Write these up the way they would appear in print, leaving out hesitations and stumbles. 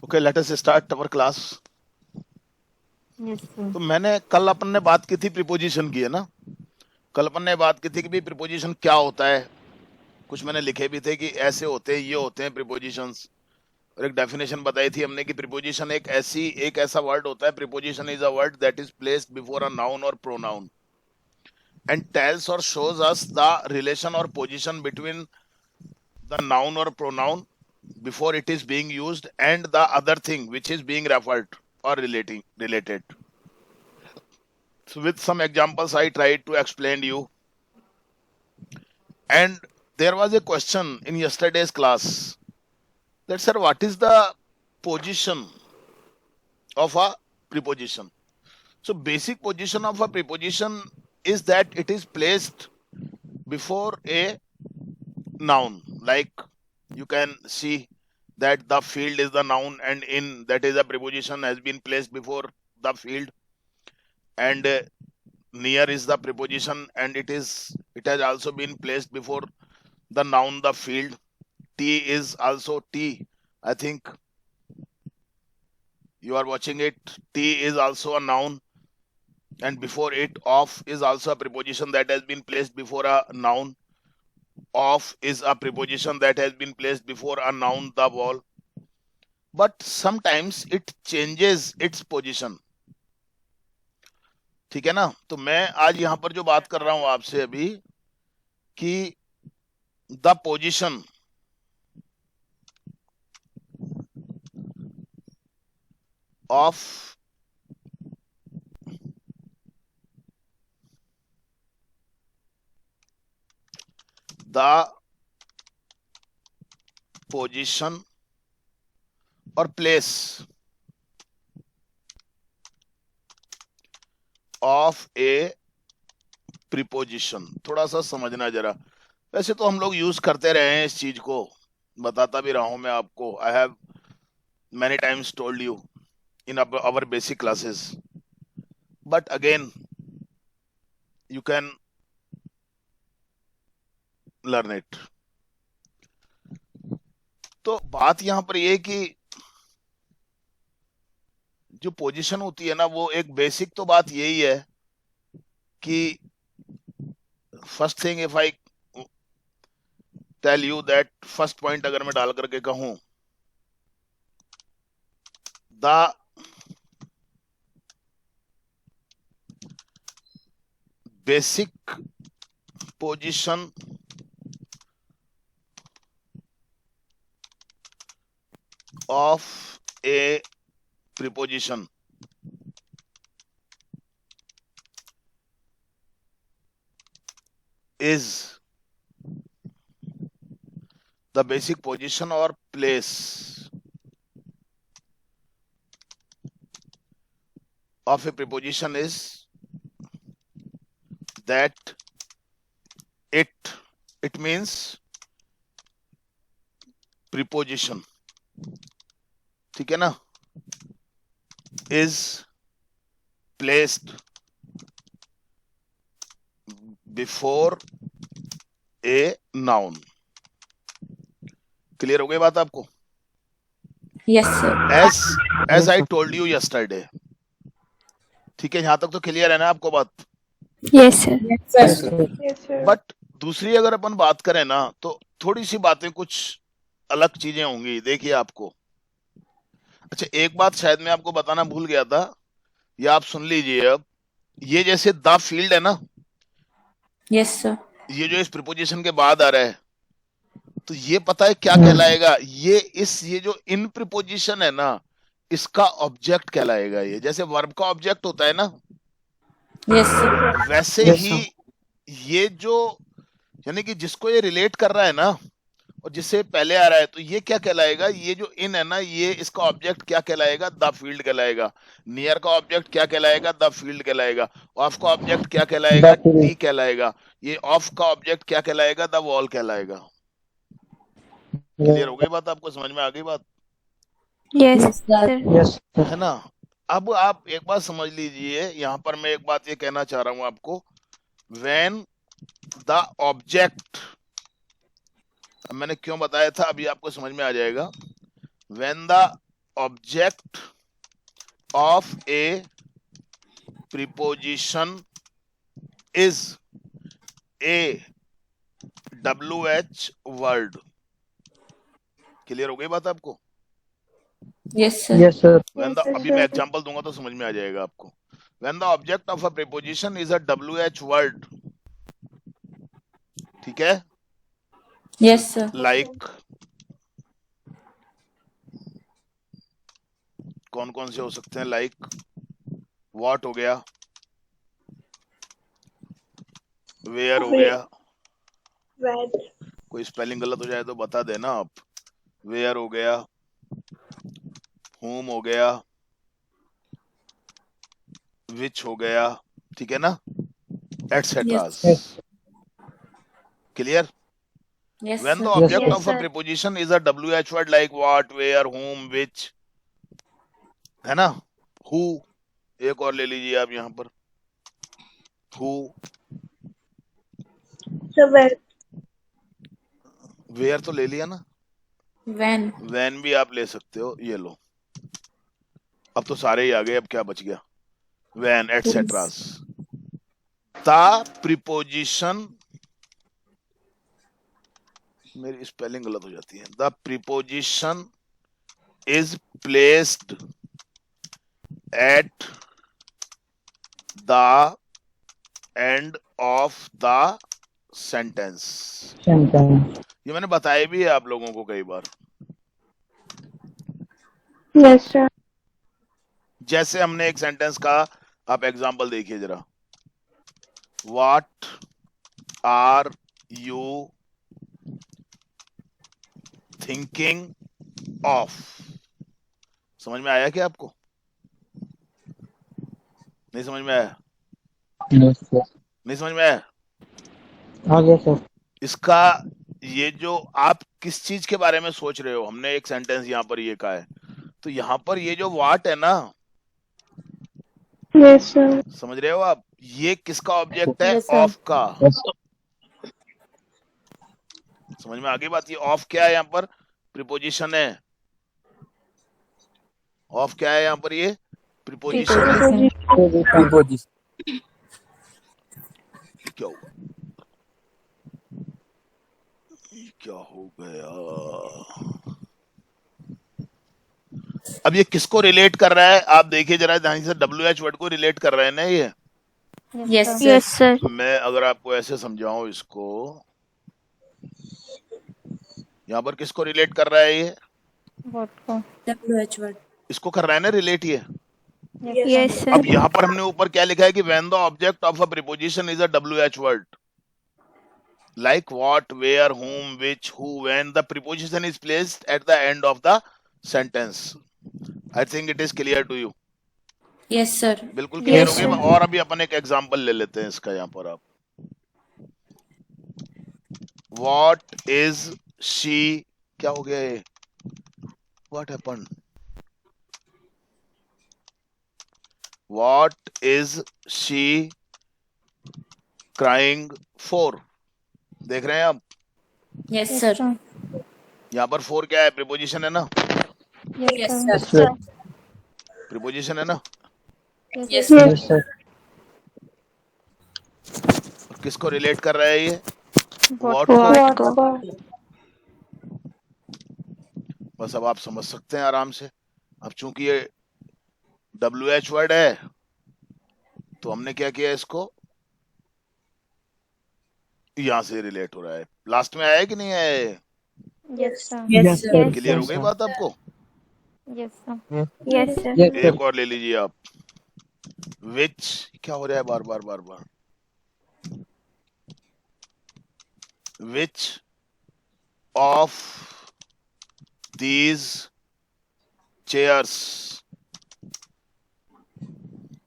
Okay, let us start our class. Yes, sir. तो मैंने कल अपन ने बात की थी प्रीपोजिशन की, है ना। कल अपन ने बात की थी कि भी प्रीपोजिशन क्या होता है। कुछ मैंने लिखे भी थे कि ऐसे होते हैं, ये होते हैं प्रीपोजिशंस। और एक डेफिनेशन बताई थी हमने कि प्रीपोजिशन एक ऐसा वर्ड होता है, preposition is a word that is placed before a noun और प्रोनाउन एंड टेल्स और शोज अस द रिलेशन और पोजिशन बिटवीन द नाउन और pronoun before it is being used and the other thing which is being referred or related. So with some examples I tried to explain you, and there was a question in yesterday's class that, sir, what is the position of a preposition? So basic position of a preposition is that it is placed before a noun. Like you can see that the field is the noun and in that is a preposition has been placed before the field, and near is the preposition and it has also been placed before the noun, the field. T is also T, I think you are watching it. T is also a noun, and before it of is also a preposition that has been placed before a noun. Of is a preposition that has been placed before a noun, the wall. But sometimes it changes its position. ठीक है ना। तो मैं आज यहां पर जो बात कर रहा हूं आपसे अभी कि the position of the position और प्लेस ऑफ ए प्रीपोजिशन। थोड़ा सा समझना जरा। वैसे तो हम लोग यूज करते रहे हैं इस चीज को, बताता भी रहा हूं मैं आपको। I have many times told you in our basic classes, but again you can learn it. तो बात यहां पर यह कि जो पोजीशन होती है ना, वो एक बेसिक तो बात यही है कि first thing if I tell you that, first point अगर मैं डाल करके कहूं, the basic position of a preposition is the basic position or place of a preposition is that it means preposition, ठीक है ना, is placed before a noun. Clear हो गई बात आपको? Yes, sir. as I told you yesterday. ठीक है, यहां तक तो क्लियर है ना आपको बात? Yes, sir. Yes, sir. But दूसरी अगर अपन बात करें ना, तो थोड़ी सी बातें कुछ अलग चीजें होंगी। देखिए आपको, अच्छा एक बात शायद मैं आपको बताना भूल गया था, या आप सुन लीजिए अब। ये जैसे द फील्ड है ना, Yes, sir. ये जो इस प्रीपोजिशन के बाद आ रहा है, तो ये पता है क्या कहलाएगा? ये जो इन प्रीपोजिशन है ना, इसका ऑब्जेक्ट कहलाएगा। ये जैसे वर्ब का ऑब्जेक्ट होता है ना, Yes, sir. वैसे Yes, ही ये जो, यानी कि जिसको ये रिलेट कर रहा है ना और जिससे पहले आ रहा है, तो ये क्या कहलाएगा? ये जो इन है ना, ये इसका ऑब्जेक्ट क्या कहलाएगा? द फील्ड कहलाएगा। नियर का ऑब्जेक्ट क्या कहलाएगा? द फील्ड कहलाएगा। ऑफ का ऑब्जेक्ट क्या कहलाएगा? The field. टी कहलाएगा। ये ऑफ का ऑब्जेक्ट क्या कहलाएगा? द वॉल कहलाएगा। क्लियर हो गई बात? आपको समझ में आ गई बात? Yes, sir. Yes, sir. है ना। अब आप एक बात समझ लीजिए, यहां पर मैं एक बात ये कहना चाह रहा हूं आपको, व्हेन द ऑब्जेक्ट, मैंने क्यों बताया था अभी आपको समझ में आ जाएगा। When the object of a preposition is a WH word. Clear हो गई बात आपको? Yes, sir. Yes, sir. When the, अभी मैं एग्जांपल दूंगा तो समझ में आ जाएगा आपको. When the object of a preposition is a WH word, ठीक है? Yes, sir. Like कौन कौन से हो सकते हैं? Like what हो गया, where हो गया, Where? कोई स्पेलिंग गलत हो जाए तो बता देना आप. Where हो गया, whom हो गया, which हो गया, ठीक है ना, etc. Yes. Clear? Yes, When the sir. object Yes, of a preposition is a WH word like what, where, whom, which, है ना, who, एक और ले लीजिए आप यहाँ पर, who, So where? where तो ले लिया ना, When. when भी आप ले सकते हो, ये लो, अब तो सारे ही आ गए, अब क्या बच गया, when, etc. The preposition, मेरी स्पेलिंग गलत हो जाती है, the preposition is placed at the end of the sentence. Sentence. ये मैंने बताया भी है आप लोगों को कई बार. Yes, sir. जैसे हमने एक सेंटेंस का, आप एग्जांपल देखिए जरा. What are you thinking of? समझ में आया क्या आपको? नहीं समझ में आया? Yes, sir. नहीं समझ में आया? हाँ, yes, sir. इसका ये जो आप किस चीज के बारे में सोच रहे हो, हमने एक सेंटेंस यहाँ पर ये कहा है, तो यहाँ पर ये जो वाट है ना, Yes, sir. समझ रहे हो आप, ये किसका ऑब्जेक्ट है? Yes, sir. ऑफ का. Yes, sir. समझ में आ गई बात? ये ऑफ क्या है यहाँ पर? प्रीपोजिशन है. ऑफ क्या है यहाँ पर? ये प्रीपोजिशन है. Preposition. Preposition. क्या हुआ? ये क्या हो गया? अब ये किसको रिलेट कर रहा है? आप देखिए जरा ध्यान से, WH वर्ड को रिलेट कर रहे हैं ना ये. Yes, sir. Yes, sir. मैं अगर आपको ऐसे समझाऊं इसको, यहाँ पर किसको रिलेट कर रहा है ये? What को? WH word. इसको कर रहा है ना रिलेट ये. Yes, sir. अब यहाँ पर हमने ऊपर क्या लिखा है कि when the object of a preposition is a WH word like what, where, whom, which, who, when, the preposition is placed at the end of the sentence. I think it is clear to you. Yes, sir. बिल्कुल clear Yes, हो गया. sir. और अभी अपन एक example ले लेते हैं इसका. यहाँ पर आप, what is she, क्या हो गया ये? What happened? What is she crying for? देख रहे हैं आप? Yes, sir. यहाँ पर for क्या है? प्रीपोजिशन है ना? Yes, sir. Yes, sir. Preposition है ना? Yes, sir. Yes, sir. किसको रिलेट कर रहा है ये? What What को? को? बस अब आप समझ सकते हैं आराम से. अब चूंकि ये WH वर्ड है, तो हमने क्या किया, इसको यहाँ से रिलेट हो रहा है. लास्ट में आया है कि नहीं आया है? Yes, sir. Yes, sir. Yes, clear हो yes, गई sir. बात आपको? Yes, sir. Yes. Yes, sir. Yes, sir. एक और ले लीजिए आप. Which, क्या हो रहा है बार बार बार बार? Which of these chairs,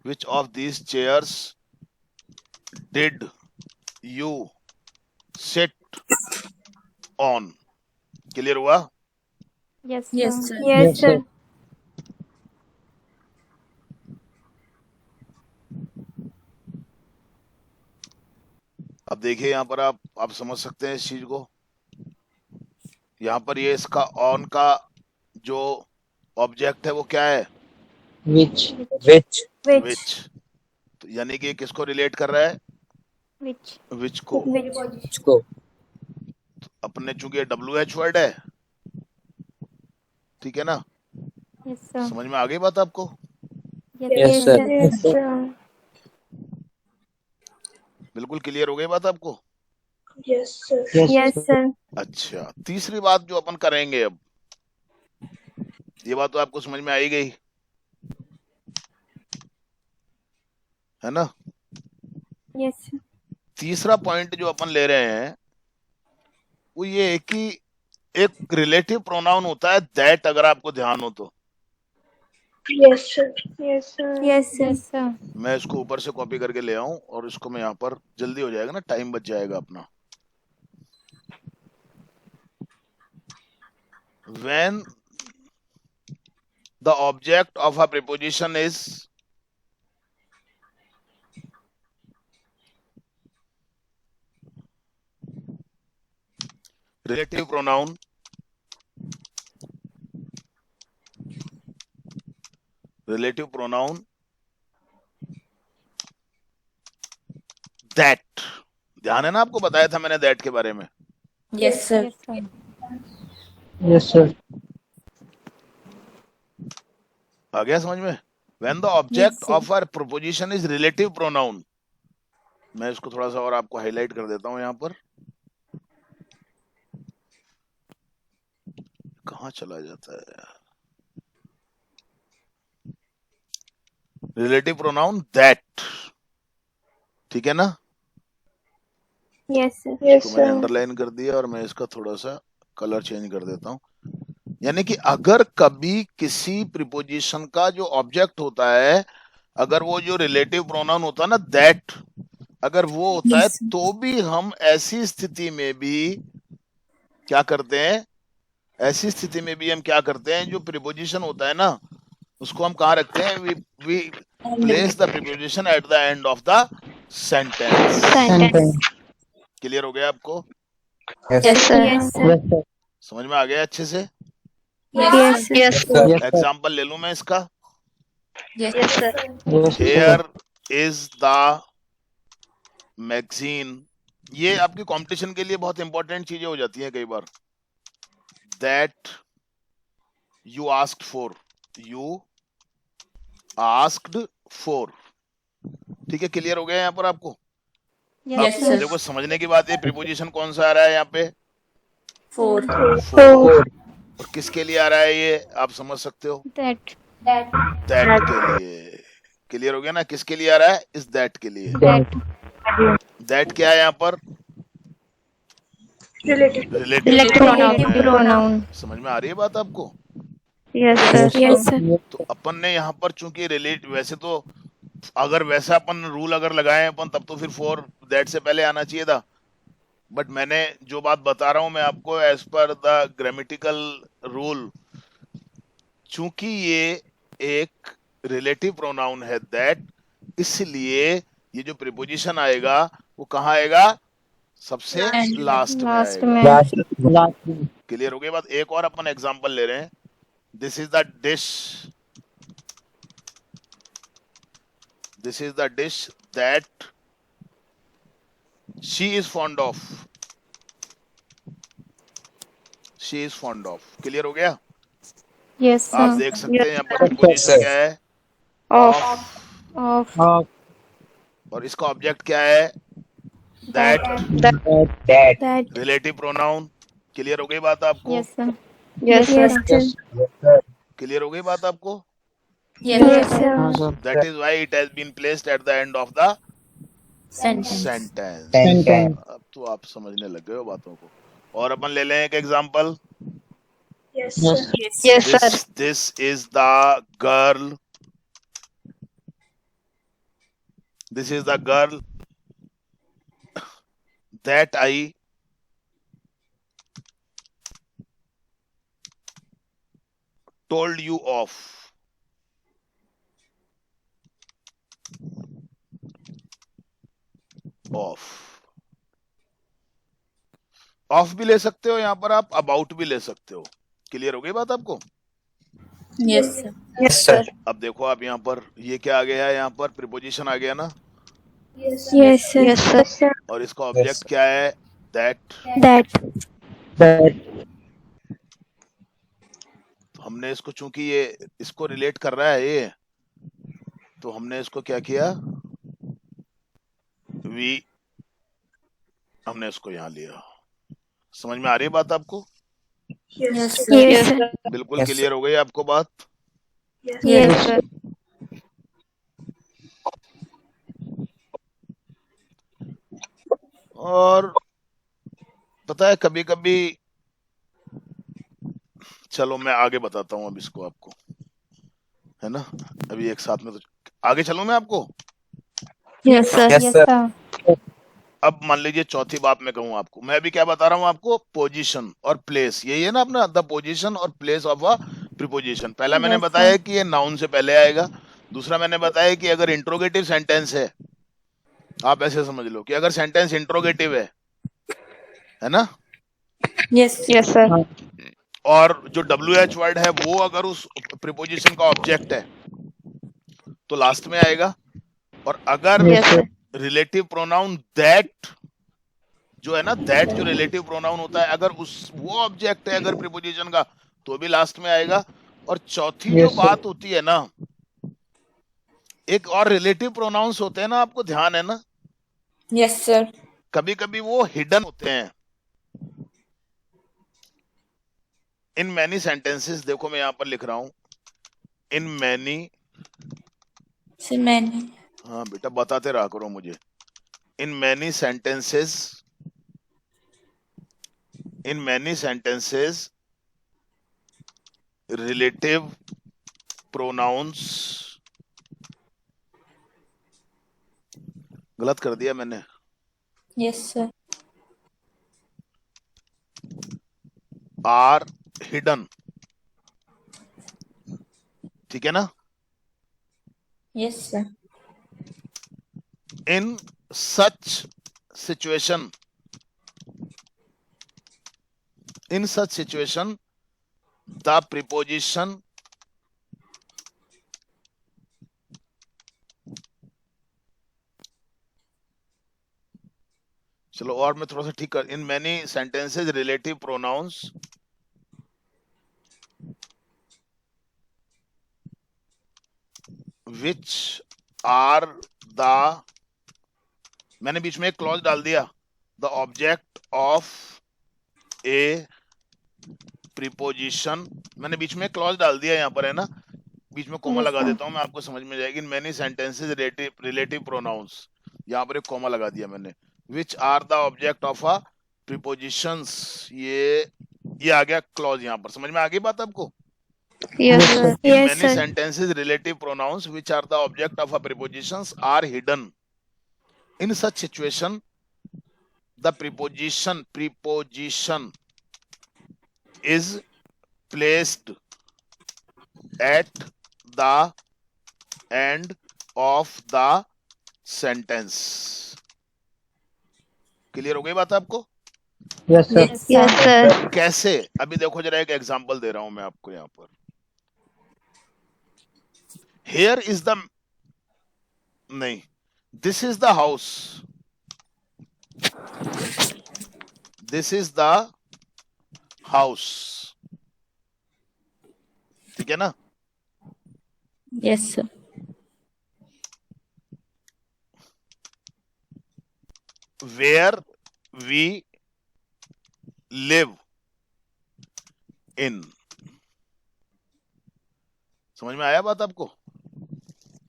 which of these chairs did you sit on? Clear हुआ? Yes, Yes, sir. sir. Yes, Yes, sir. sir. अब देखिए यहाँ पर आप समझ सकते हैं इस चीज को. यहाँ पर ये इसका ऑन का जो ऑब्जेक्ट है वो क्या है? Which? Which? विच। तो यानी कि ये किसको रिलेट कर रहा है? Which? विच को। Which को? अपने चूंकि WH वर्ड है, ठीक है ना? Yes, sir. समझ में आ गई बात आपको? Yes, sir. Yes, sir. बिल्कुल क्लियर हो गई बात आपको? Yes, Yes, sir. sir. अच्छा, तीसरी बात जो अपन करेंगे अब, ये बात तो आपको समझ में आ ही गई है ना? Yes, sir. तीसरा पॉइंट जो अपन ले रहे हैं वो ये है कि एक रिलेटिव प्रोनाउन होता है दैट, अगर आपको ध्यान हो तो। Yes, sir. Yes, sir. Yes, yes, sir. मैं इसको ऊपर से कॉपी करके ले आऊं और इसको मैं यहाँ पर, जल्दी हो जाएगा ना, टाइम बच जाएगा अपना। When the object of a preposition is relative pronoun, relative pronoun that, ध्यान है ना, आपको बताया था मैंने that के बारे में। Yes, sir. Yes, sir. Yes, sir. आ गया समझ में? When the object sir. of a preposition is relative pronoun, मैं इसको थोड़ा सा और आपको हाईलाइट कर देता हूं यहाँ पर। कहाँ चला जाता है यार? रिलेटिव प्रोनाउन दैट, ठीक है ना? Yes, sir. Yes, तो मैंने sir. अंडरलाइन कर दिया और मैं इसका थोड़ा सा कलर चेंज कर देता हूं। यानी कि अगर कभी किसी प्रीपोजिशन का जो ऑब्जेक्ट होता है, अगर वो जो रिलेटिव प्रोनाउन होता है ना दैट, अगर वो होता है, Yes, sir. तो भी हम ऐसी स्थिति में भी क्या करते हैं? ऐसी स्थिति में भी हम क्या करते हैं, जो प्रीपोजिशन होता है ना, उसको हम कहाँ रखते हैं? We place the preposition at the end of the sentence. Sentence. Clear हो गया आपको? Yes, sir. Yes, sir. Yes, sir. समझ में आ गया अच्छे से? Yes, sir. Yes, sir. Yes, sir. Example ले लूं मैं इसका। Yes, sir. Yes, sir. Here is the magazine, ये आपकी कंपटीशन के लिए बहुत इंपॉर्टेंट चीजें हो जाती हैं कई बार। That you asked for, you asked for, ठीक है? क्लियर हो गया यहाँ पर आपको? Yes, अब sir. देखो, समझने की बात है, प्रीपोजिशन कौन सा आ रहा है यहाँ पे? Four. For। और किसके लिए आ रहा है ये, आप समझ सकते हो? That. दैट के लिए। क्लियर हो गया ना? किसके लिए आ रहा है? इस दैट के लिए। That. दैट क्या है यहाँ पर? Relative Relative pronoun. समझ में आ रही है बात आपको? Yes, sir. Yes, sir. तो अपन ने यहाँ पर चूंकि रिलेट, वैसे तो अगर वैसा अपन रूल अगर लगाए अपन, तब तो फिर फॉर दैट से पहले आना चाहिए था। बट मैंने जो बात बता रहा हूं मैं आपको, as per the grammatical rule, चूंकि ये एक रिलेटिव प्रोनाउन है दैट, इसलिए ये जो प्रीपोजिशन आएगा वो कहाँ आएगा? सबसे लास्ट में Last आएगा। में. Last. क्लियर हो गई बात? एक और अपन एग्जांपल ले रहे हैं। This is the dish, this is the dish that she is fond of, she is fond of. Clear हो गया? Yes, आप sir. देख सकते हैं यहाँ पर प्रीपोजिशन क्या है? Of. Of. Of. और इसका ऑब्जेक्ट क्या है? That, That. Relative pronoun. Clear हो गई बात आपको? Yes, sir. Yes, sir. Clear हो गई बात आपको? Yes, Yes, sir. sir. हाँ, sir. That is why it has been placed at the end of the Sentence. sentence। Sentence. अब तो आप समझने लग गए हो बातों को। और अपन ले लें एक example. Yes, sir. Yes, sir. This is the girl, this is the girl that I told you of। Of भी ले सकते हो यहाँ पर आप, अबाउट भी ले सकते हो। क्लियर हो गई बात आपको? Yes, sir. Yes, sir. अब देखो आप यहाँ पर ये क्या आ गया है, यहाँ पर प्रीपोजिशन आ गया ना, Yes, sir. Yes, sir. और इसका ऑब्जेक्ट क्या है, दैट। That. That. हमने इसको चूंकि ये इसको रिलेट कर रहा है ये, तो हमने इसको क्या किया, वी, हमने इसको यहाँ लिया। समझ में आ रही है बात आपको? Yes, sir. Yes, sir. बिल्कुल क्लियर हो गई आपको बात? Yes, sir. और पता है कभी कभी, चलो मैं आगे बताता हूँ अब इसको आपको, है ना, अभी एक साथ में तो आगे चलूं मैं आपको। Yes, sir. Yes, sir. अब मान लीजिए चौथी बात मैं कहूँ आपको, मैं अभी क्या बता रहा हूँ आपको, पोजीशन और प्लेस, यही है ना अपना, द पोजीशन और प्लेस ऑफ अ प्रीपोजिशन। पहला मैंने Yes, बताया sir. कि ये नाउन से पहले आएगा, दूसरा मैंने बताया कि अगर इंट्रोगेटिव सेंटेंस है, आप ऐसे समझ लो कि अगर सेंटेंस इंट्रोगेटिव है ना, Yes, Yes, sir. और जो WH वर्ड है वो अगर उस प्रीपोजिशन का ऑब्जेक्ट है तो लास्ट में आएगा, और अगर Yes, sir. Relative pronoun that जो है ना, दैट जो रिलेटिव प्रोनाउन होता है, अगर उस वो ऑब्जेक्ट है अगर प्रीपोजिशन का, तो भी लास्ट में आएगा। और चौथी जो Yes, sir. बात होती है ना, एक और रिलेटिव प्रोनाउंस होते हैं ना, आपको ध्यान है ना, Yes, sir. कभी कभी वो हिडन होते हैं इन मैनी सेंटेंसेस। देखो मैं यहाँ पर लिख रहा हूं, इन मैनी, Sir, many. हाँ बेटा बताते रहा करो मुझे, इन मैनी सेंटेंसेस, इन मैनी सेंटेंसेस रिलेटिव प्रोनाउंस, गलत कर दिया मैंने, Yes, sir. आर हिडन, ठीक है ना, Yes, sir. In such situation, in such situation the preposition चलो और मैं थोड़ा सा ठीक कर, in many sentences relative pronouns which are the, मैंने बीच में एक क्लॉज डाल दिया, the object of a preposition, मैंने बीच में क्लॉज डाल दिया यहाँ पर, है ना, बीच में कोमा Yes, लगा sir. देता हूँ मैं, आपको समझ में जाएगी। मैनी सेंटेंसेस रिलेटिव प्रोनाउंस, यहाँ पर एक कोमा लगा दिया मैंने, which are the object of a prepositions, ये आ गया क्लॉज यहाँ पर, समझ में आ गई बात आपको? Yes, sir. In Yes, many sir. sentences, relative pronouns which are the object of a prepositions are hidden. In such situation, the preposition is placed at the end of the sentence. Clear हो गई बात आपको? Yes, sir. Yes, Yes, sir. sir. कैसे? अभी देखो जरा एक example दे रहा हूं मैं आपको यहाँ पर। Here is the, नहीं, this is the house, this is the house, ठीक है ना? Yes, sir. Where we live in, समझ में आया बात आपको?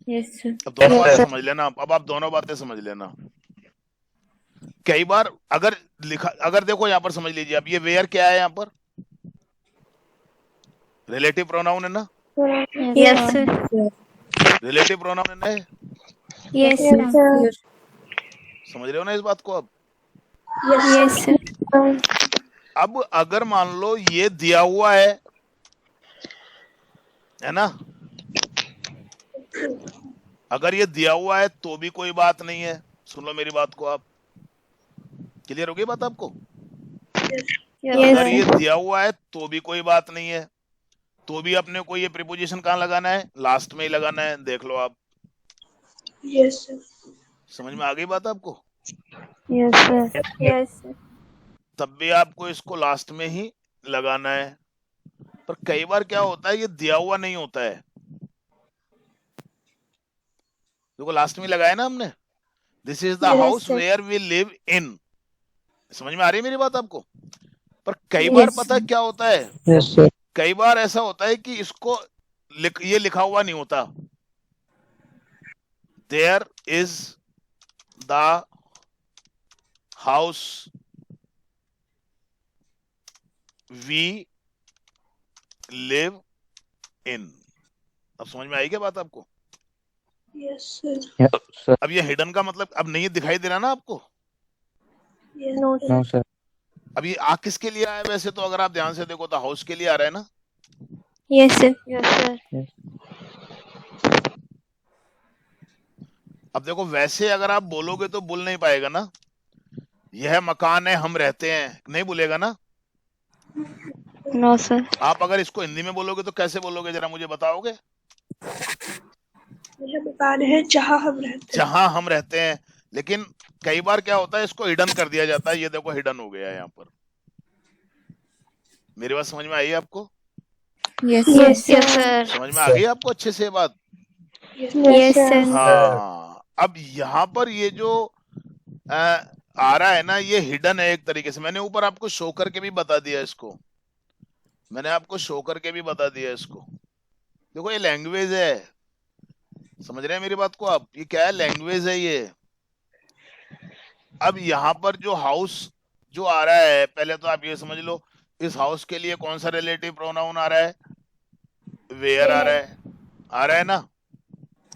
Yes, sir. अब दोनों Yes, बातें sir. समझ लेना, अब आप दोनों बातें समझ लेना। कई बार अगर लिखा, अगर देखो यहाँ पर समझ लीजिए, अब ये वेयर क्या है, यहाँ पर रिलेटिव प्रोनाउन है ना, Yes, sir. रिलेटिव प्रोनाउन है ना, Yes, sir. समझ रहे हो ना इस बात को? अब Yes, sir. अब अगर मान लो ये दिया हुआ है ना, अगर ये दिया हुआ है तो भी कोई बात नहीं है, सुन लो मेरी बात को आप, क्लियर हो गई बात आपको? Yes, अगर ये sir. दिया हुआ है तो भी कोई बात नहीं है, तो भी अपने को ये प्रीपोजिशन कहाँ लगाना है? लास्ट में ही लगाना है। देख लो आप, Yes, sir. समझ में आ गई बात आपको? Yes, sir. Yes, sir. तब भी आपको इसको लास्ट में ही लगाना है। पर कई बार क्या होता है, ये दिया हुआ नहीं होता है। देखो लास्ट में लगाया ना हमने, this is the Yes, house sir. Where we live in. समझ में आ रही है मेरी बात आपको? पर कई बार Yes. पता है क्या होता है, Yes, sir. कई बार ऐसा होता है कि इसको ये लिखा हुआ नहीं होता, there is the house we live in. अब समझ में आई क्या बात आपको? Yes, sir. Yes, sir. अब ये हिडन का मतलब अब नहीं दिखाई दे रहा ना आपको? Yes, No, sir. No, sir. अब ये आ किसके लिए आया? वैसे तो अगर आप ध्यान से देखो तो हाउस के लिए आ रहा है ना। Yes, sir. Yes, sir. अब देखो वैसे अगर आप बोलोगे तो बोल नहीं पाएगा ना, यह मकान है हम रहते हैं, नहीं बोलेगा ना। No, sir. आप अगर इसको हिंदी में बोलोगे तो कैसे बोलोगे, जरा मुझे बताओगे? यह मकान है जहाँ हम रहते हैं। जहां हम रहते हैं। लेकिन कई बार क्या होता है, इसको हिडन कर दिया जाता है। ये देखो हिडन हो गया है यहाँ पर। मेरी बात समझ में आई आपको? Yes, Yes, sir. sir. समझ में आ गई आपको अच्छे से बात? Yes, sir. हाँ, अब यहाँ पर ये जो आ रहा है ना, ये हिडन है एक तरीके से। मैंने ऊपर आपको शो करके भी बता दिया इसको, मैंने आपको शो करके भी बता दिया इसको। देखो ये लैंग्वेज है, समझ रहे हैं मेरी बात को आप? ये क्या है? लैंग्वेज है ये। अब यहाँ पर जो हाउस जो आ रहा है, पहले तो आप ये समझ लो, इस हाउस के लिए कौन सा रिलेटिव प्रोनाउन आ रहा है? वेयर आ रहा है, आ रहा है ना?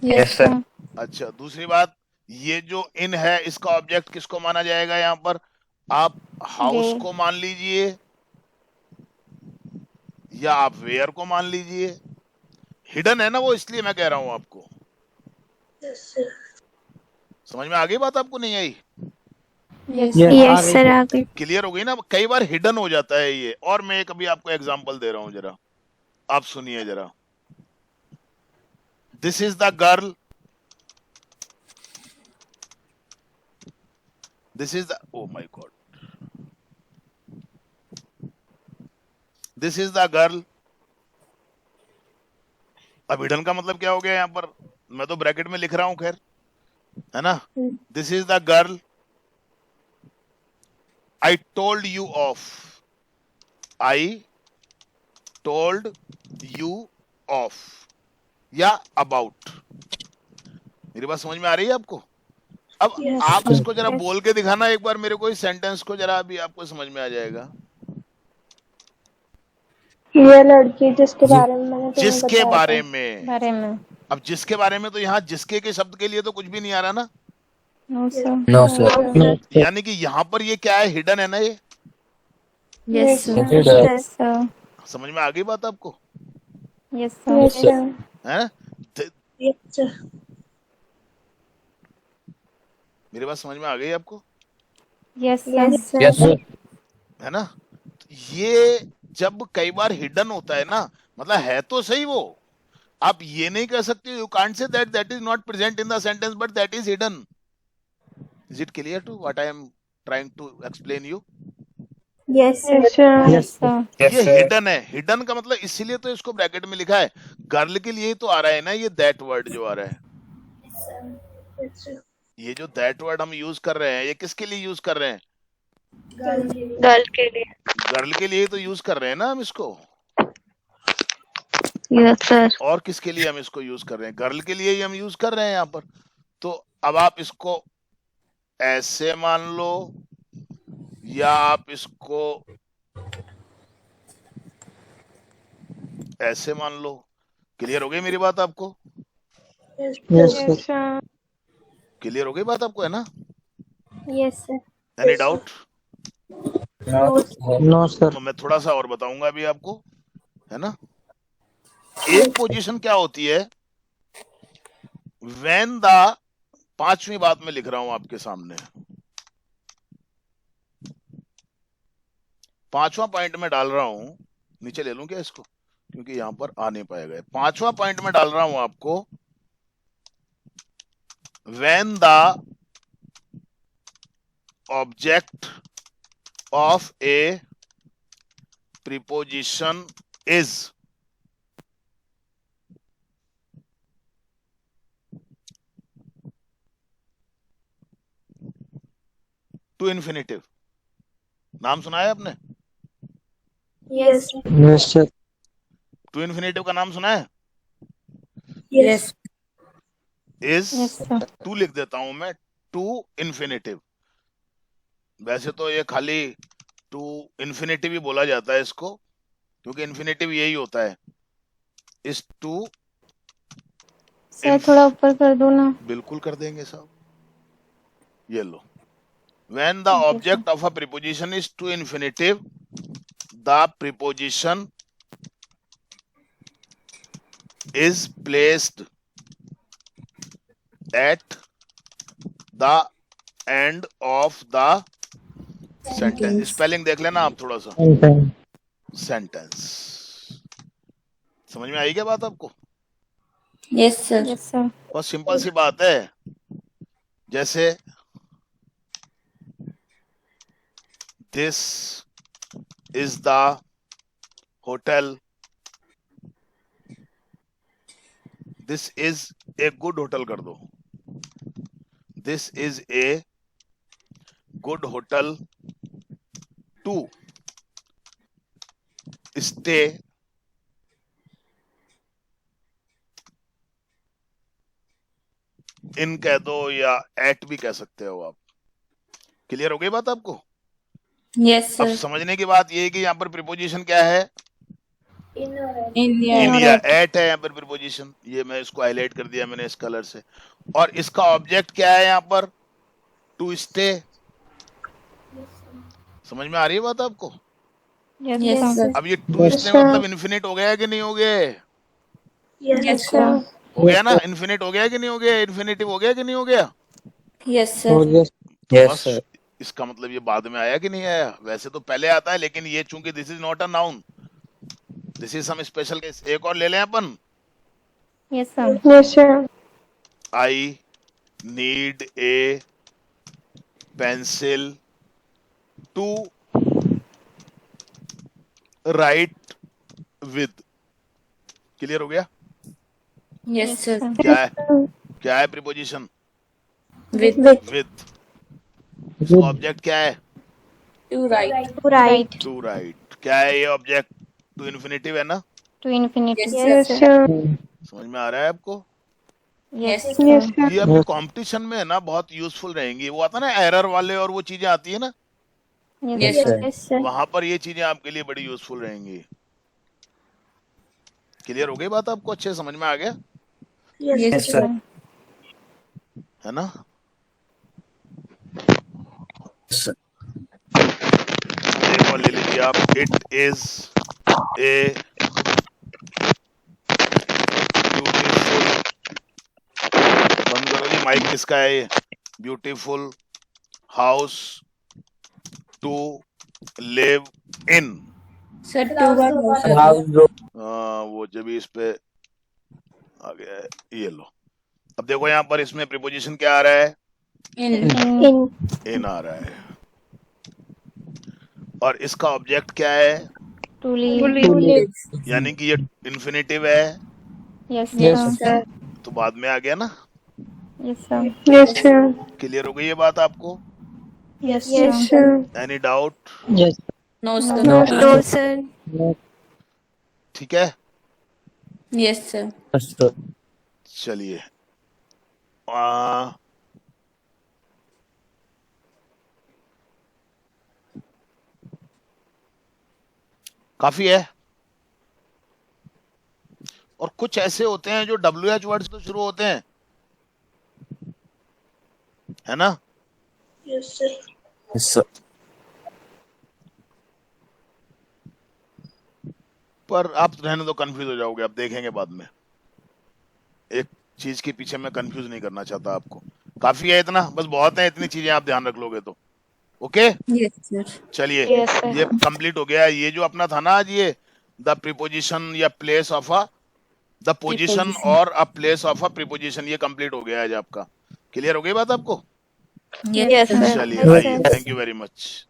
Yes, sir. अच्छा, दूसरी बात, ये जो इन है इसका ऑब्जेक्ट किसको माना जाएगा यहाँ पर? आप हाउस They. को मान लीजिए या आप वेयर को मान लीजिए। हिडन है ना वो, इसलिए मैं कह रहा हूं आपको। Yes, sir. समझ में आ गई बात आपको? नहीं आई? Yes, Yes. Yes, sir. आ गई। क्लियर हो गई ना? कई बार हिडन हो जाता है ये। और मैं एक अभी आपको एग्जांपल दे रहा हूं, जरा आप सुनिए जरा। This is the girl, this is the, oh my God, this is the girl. अब हिडन का मतलब क्या हो गया यहाँ पर? मैं तो ब्रैकेट में लिख रहा हूं, खैर, है ना? This is the girl I told you of, I told you of, या अबाउट। मेरी बात समझ में आ रही है आपको? अब Yes, आप sir. इसको जरा Yes. बोल के दिखाना एक बार मेरे को, इस सेंटेंस को जरा, अभी आपको समझ में आ जाएगा। ये लड़की जिसके बारे में मैंने तुम्हें जिसके बताया बारे था। में, बारे में। अब जिसके बारे में, तो यहाँ जिसके के शब्द के लिए तो कुछ भी नहीं आ रहा ना। No, sir. No, sir. No, sir. यानी कि यहाँ पर ये क्या है? हिडन है ना ये। Yes, sir. Yes, sir. Yes, sir. समझ में आ गई बात आपको? Yes, sir. Yes, sir. है ना? Yes, sir. मेरी बात समझ में आ गई आपको? Yes, sir. Yes, sir. Yes, sir. है ना? ये जब कई बार हिडन होता है ना, मतलब है तो सही वो, आप ये नहीं कह सकते, you can't say that that is not present in the sentence but that is hidden. Is it clear to what I am trying to explain you? Yes, sir. Yes, sir. Yes, sir. ये hidden है। Hidden का मतलब इसीलिए तो इसको bracket में लिखा है। गर्ल के लिए ही तो आ रहा है ना ये दैट वर्ड जो आ रहा है। Yes, sir. ये जो दैट वर्ड हम यूज कर रहे हैं, ये किसके लिए यूज कर रहे हैं? गर्ल के लिए। गर्ल के लिए ही तो यूज कर रहे हैं ना हम इसको। Yes, sir. और किसके लिए हम इसको यूज कर रहे हैं? गर्ल के लिए ही हम यूज कर रहे हैं यहाँ पर। तो अब आप इसको ऐसे मान लो या आप इसको ऐसे मान लो। क्लियर हो गई मेरी बात आपको? Yes, Yes, sir. sir. Clear हो गई बात आपको, है ना? Yes, sir. Any doubt? No, sir. तो मैं थोड़ा सा और बताऊंगा अभी आपको, है ना? एक पोजीशन क्या होती है, व्हेन द, पांचवी बात में लिख रहा हूं आपके सामने, पांचवा पॉइंट में डाल रहा हूं, नीचे ले लूं क्या इसको? क्योंकि यहाँ पर आ नहीं पाएगा। पांचवा पॉइंट में डाल रहा हूं आपको, when the object of a preposition is to infinitive। नाम सुना है आपने? Yes, sir. Yes, sir. To infinitive का नाम सुना है? Yes. Is Yes, sir. To लिख देता हूं मैं, टू इन्फिनेटिव। वैसे तो ये खाली टू इन्फिनेटिव ही बोला जाता है इसको, क्योंकि इन्फिनेटिव यही होता है, इज टू। सर थोड़ा ऊपर कर दो ना। बिल्कुल कर देंगे साहब, ये लो। When the object of a preposition is to infinitive, the preposition is placed at the end of the sentence। Spelling देख लेना आप थोड़ा सा। सेंटेंस समझ में आई क्या बात आपको? Yes, sir. Yes, sir. बहुत सिंपल सी बात है। जैसे this is the hotel, this is a good hotel कर दो। This is a good hotel to stay in कह दो, या एट भी कह सकते हो आप। क्लियर हो गई बात आपको? Yes, अब sir. समझने की बात ये है कि यहाँ पर प्रीपोजिशन क्या है? Inner. इन या एट है यहाँ पर प्रीपोजिशन। ये मैं इसको हाईलाइट कर दिया मैंने इस कलर से। और इसका ऑब्जेक्ट क्या है यहाँ पर? To stay. समझ में आ रही है बात आपको? Yes, Yes, sir. sir. अब ये टू स्टे मतलब इन्फिनिट हो गया कि नहीं हो गया? Yes, sir. हो गया ना? इन्फिनिट हो गया कि नहीं हो गया? इन्फिनिटिव हो गया कि नहीं हो गया? Yes, sir. Yes. Yes, बस sir. इसका मतलब ये बाद में आया कि नहीं आया? वैसे तो पहले आता है, लेकिन ये चूंकि this is not a noun, this is some special case. एक और ले लें अपन। Yes, sir. Yes, sir. I need a pencil to write with. Clear हो गया? Yes, sir. क्या है? क्या है preposition? With. With. With. Object क्या है? To write. Right. To write. क्या है ये ऑब्जेक्ट? टू इन्फिनिटिव है ना? To infinitive. Yes, sir. समझ में आ रहा है आपको? Yes, Yes, sir. ये आपके कंपटीशन में है ना बहुत यूजफुल रहेंगी। वो आता है ना एरर वाले और वो चीजें आती है ना, Yes, Yes, sir. sir. Yes, sir. वहां पर ये चीजें आपके लिए बड़ी यूजफुल रहेंगी। क्लियर हो गई बात आपको? अच्छे समझ में आ गया Yes, sir. है ना? Sir. एक और ले लीजिए आप। इट इज ए ब्यूटीफुल, बंद करो जी माइक, किसका है ये? Beautiful house to live in. Sir, to what? House door. वो जब भी इस पे आ गया है, ये लो। अब देखो यहाँ पर इसमें प्रीपोजिशन क्या आ रहा है? In. इन आ रहा है। और इसका ऑब्जेक्ट क्या है? To leave. To live. यानी कि ये इन्फिनिटिव है, Yes, Yes, sir. Sir. तो बाद में आ गया ना? Yes, sir. Yes, sir. Clear हो गई ये बात आपको? Yes, Yes, sir. sir. Any doubt? Yes. No, sir. No, No, sir. Yes, ठीक है, Yes, sir. sir. चलिए। काफी है। और कुछ ऐसे होते हैं जो WH वर्ड से शुरू होते हैं, है ना? Yes, sir. Yes, sir. पर आप रहने दो, कंफ्यूज हो जाओगे, आप देखेंगे बाद में। एक चीज के पीछे मैं कंफ्यूज नहीं करना चाहता आपको। काफी है इतना, बस बहुत है, इतनी चीजें आप ध्यान रख लोगे तो ओके। Yes, sir. चलिए Yes, sir. ये कंप्लीट हो गया। ये जो अपना था ना आज, ये द प्रीपोजिशन या place of a the position Preposition. और a place of a preposition. ये कंप्लीट हो गया आज आपका। क्लियर हो गई बात आपको? Yes, sir. चलिए Yes, आइए, sir. Thank you very much.